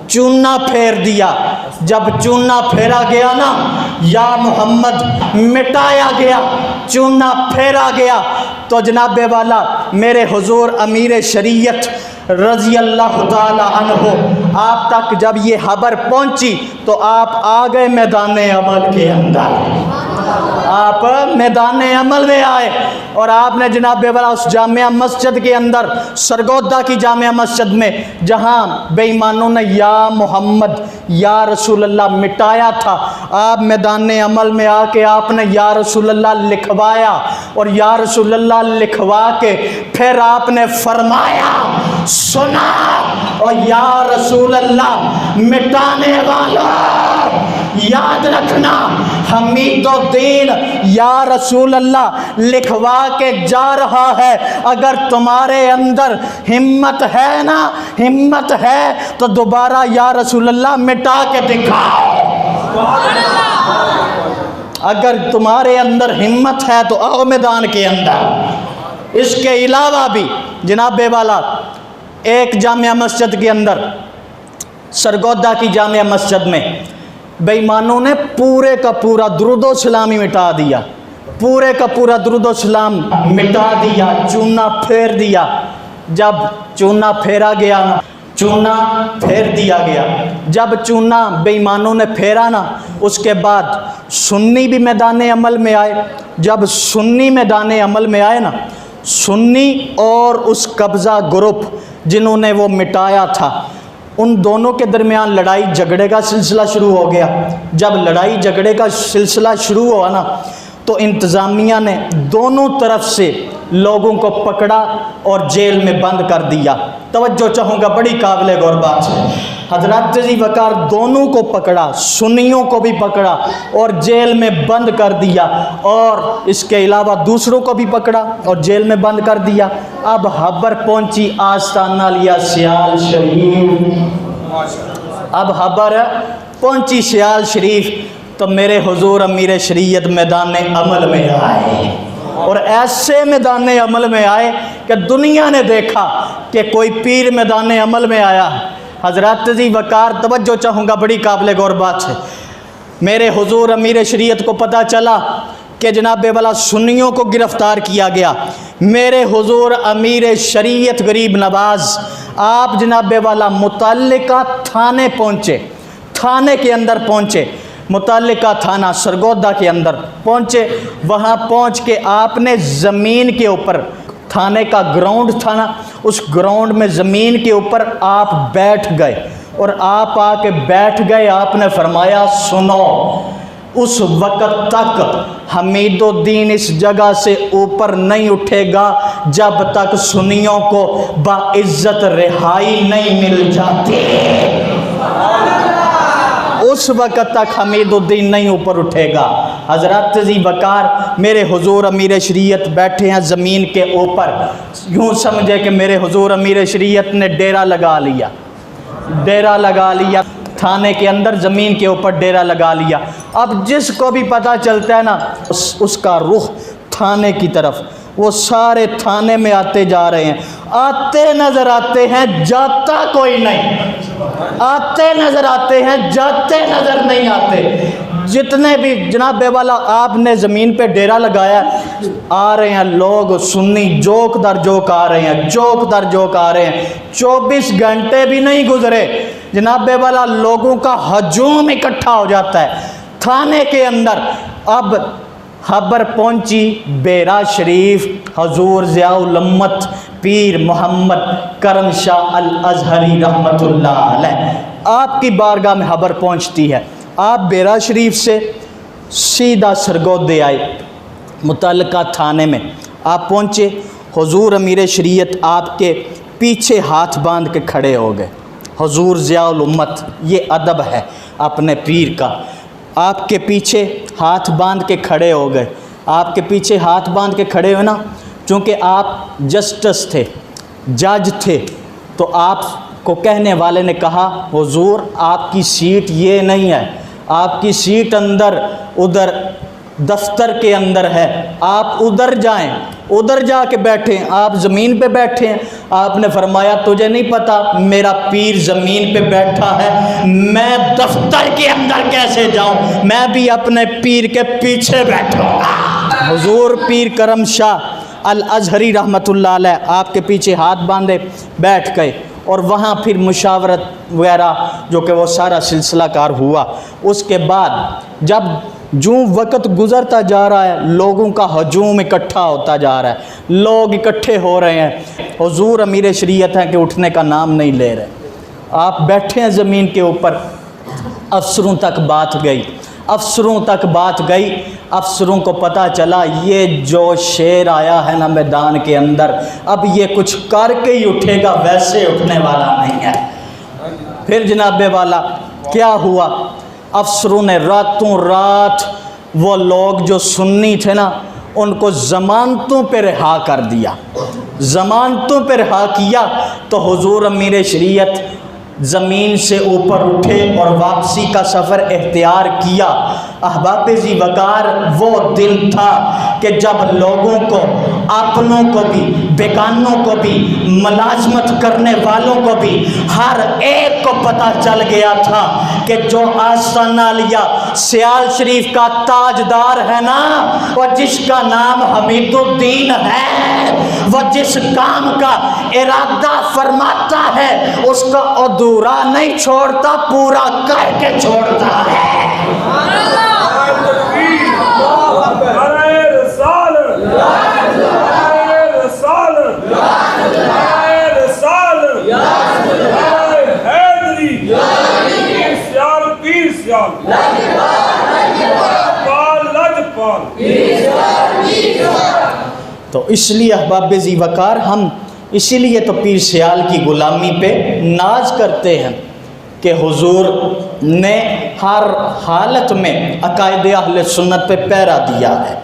चूना फेर दिया। जब चूना फेरा गया ना, या मोहम्मद मिटाया गया, चूना फेरा गया, तो जनाबे वाला मेरे हुजूर अमीर शरीयत रज़ी अल्लाह ताला अन्हो आप तक जब ये खबर पहुंची तो आप आ गए मैदान अमल के अंदर। आप मैदान अमल में आए और आपने जनाबे वाला उस जामिया मस्जिद के अंदर, सरगोदा की जामिया मस्जिद में, जहाँ बेईमानों ने या मोहम्मद या रसूल अल्लाह मिटाया था, आप मैदान अमल में आके आपने या रसूल अल्लाह लिखवाया और या रसूल अल्लाह लिखवा के फिर आपने फरमाया, सुना और या रसूल अल्लाह मिटाने वाला याद रखना, हमीदुद्दीन या रसूल अल्लाह लिखवा के जा रहा है। अगर तुम्हारे अंदर हिम्मत है ना, हिम्मत है तो दोबारा या रसूल अल्लाह मिटा के दिखाओ। अगर तुम्हारे अंदर हिम्मत है तो आओ मैदान के अंदर। इसके अलावा भी जनाबे वाला एक जामिया मस्जिद के अंदर, सरगोदा की जामिया मस्जिद में बेईमानों ने पूरे का पूरा दुरूदो सलाम ही मिटा दिया, पूरे का पूरा दुरूदो सलाम मिटा दिया, चूना फेर दिया। जब चूना फेरा गया ना, चूना फेर दिया गया, जब चूना बेईमानों ने फेरा ना, उसके बाद सुन्नी भी मैदान अमल में आए। जब सुन्नी मैदान अमल में आए ना, सुन्नी और उस कब्ज़ा ग्रुप जिन्होंने वो मिटाया था, उन दोनों के दरमियान लड़ाई झगड़े का सिलसिला शुरू हो गया। जब लड़ाई झगड़े का सिलसिला शुरू हुआ ना, तो इंतज़ामिया ने दोनों तरफ से लोगों को पकड़ा और जेल में बंद कर दिया। तवज्जो चाहूँगा, बड़ी काबिल गौर बात है। हज़रत जी वकार दोनों को पकड़ा, सुन्नियों को भी पकड़ा और जेल में बंद कर दिया, और इसके अलावा दूसरों को भी पकड़ा और जेल में बंद कर दिया। अब खबर पहुंची आस्ताना लिया सियाल शरीफ। अब खबर पहुंची सियाल शरीफ तो मेरे हुजूर अमीर शरीयत मैदान अमल में आए, और ऐसे मैदान अमल में आए कि दुनिया ने देखा कि कोई पीर मैदान अमल में आया। हज़रत जी वकार, तवज्जो चाहूँगा, बड़ी काबिल गौर बात है। मेरे हुजूर अमीर शरीयत को पता चला कि जनाबे वाला सुन्नियों को गिरफ़्तार किया गया। मेरे हुजूर अमीर शरीयत गरीब नवाज आप जनाबे वाला मुतल्लिका थाने पहुँचे, थाने के अंदर पहुँचे, मुतल्लिका थाना सरगोदा के अंदर पहुँचे। वहाँ पहुँच के आपने ज़मीन के ऊपर, थाने का ग्राउंड था ना, उस ग्राउंड में ज़मीन के ऊपर आप बैठ गए और आप आके बैठ गए। आपने फरमाया, सुनो, उस वक़्त तक हमीदुद्दीन इस जगह से ऊपर नहीं उठेगा जब तक सुन्नियों को बाइज़्ज़त रिहाई नहीं मिल जाती। उस वक़्त तक हमीदुद्दीन नहीं ऊपर उठेगा। हज़रत जी वकार मेरे हुजूर अमीर शरीयत बैठे हैं ज़मीन के ऊपर। यूँ समझे कि मेरे हुजूर अमीर शरीयत ने डेरा लगा लिया, डेरा लगा लिया थाने के अंदर, ज़मीन के ऊपर डेरा लगा लिया। अब जिसको भी पता चलता है ना, उसका रुख थाने की तरफ, वो सारे थाने में आते जा रहे हैं, आते नज़र आते हैं, जाता कोई नहीं, आते नज़र आते हैं, जाते नज़र नहीं आते। जितने भी जनाबे वाला आपने ज़मीन पे डेरा लगाया, आ रहे हैं लोग सुन्नी, जोक दर जोक आ रहे हैं, जोक दर जोक आ रहे हैं। 24 घंटे भी नहीं गुजरे, जनाबे वाला लोगों का हजूम इकट्ठा हो जाता है थाने के अंदर। अब खबर पहुंची बेरा शरीफ हजूर ज़ियाउल उम्मत पीर मोहम्मद करम शाह अल अज़हरी रहमतुल्लाह अलैह आपकी बारगाह में खबर पहुंचती है। आप बेरा शरीफ से सीधा सरगोदे आए, मुतल्लिका थाने में आप पहुँचे। हुजूर अमीर शरीयत आपके पीछे हाथ बांध के खड़े हो गए। हुजूर ज़ियाउल उम्मत, ये अदब है अपने पीर का, आपके पीछे हाथ बांध के खड़े हो गए। आपके पीछे हाथ बांध के खड़े हुए ना, चूँकि आप जस्टिस थे, जज थे, तो आपको कहने वाले ने कहा, हुजूर आपकी सीट ये नहीं है, आपकी सीट अंदर उधर दफ्तर के अंदर है, आप उधर जाएं, उधर जाके बैठें, आप ज़मीन पे बैठे हैं, آپ نے فرمایا تجھے نہیں پتا میرا پیر زمین پہ بیٹھا ہے، میں دفتر کے اندر کیسے جاؤں، میں بھی اپنے پیر کے پیچھے بیٹھوں گا۔ حضور پیر کرم شاہ الازہری رحمۃ اللہ علیہ آپ کے پیچھے ہاتھ باندھے بیٹھ گئے، اور وہاں پھر مشاورت وغیرہ جو کہ وہ سارا سلسلہ کار ہوا۔ اس کے بعد جب وقت گزرتا جا رہا ہے، لوگوں کا ہجوم اکٹھا ہوتا جا رہا ہے، لوگ اکٹھے ہو رہے ہیں، حضور امیر شریعت ہیں کہ اٹھنے کا نام نہیں لے رہے، آپ بیٹھے ہیں زمین کے اوپر۔ افسروں تک بات گئی، افسروں تک بات گئی، افسروں کو پتہ چلا یہ جو شیر آیا ہے نا میدان کے اندر، اب یہ کچھ کر کے ہی اٹھے گا، ویسے اٹھنے والا نہیں ہے۔ پھر جناب والا کیا ہوا، افسروں نے راتوں رات وہ لوگ جو سنی تھے نا ان کو ضمانتوں پہ رہا کر دیا، ضمانتوں پہ رہا کیا، تو حضور امیر شریعت زمین سے اوپر اٹھے اور واپسی کا سفر اختیار کیا۔ احباب ذی وقار وہ دن تھا کہ جب لوگوں کو، اپنوں کو بھی، بیگانوں کو بھی، ملازمت کرنے والوں کو بھی، ہر ایک کو پتہ چل گیا تھا کہ جو آستانہ عالیہ سیال شریف کا تاجدار ہے نا، وہ جس کا نام حمید الدین ہے، وہ جس کام کا ارادہ فرماتا ہے اس کا ادھورا نہیں چھوڑتا، پورا کر کے چھوڑتا ہے۔ تو اس لیے احباب ذی وقار ہم اسی لیے تو پیر سیال کی غلامی پہ ناز کرتے ہیں کہ حضور نے ہر حالت میں عقائد اہل سنت پہ پیرا دیا ہے۔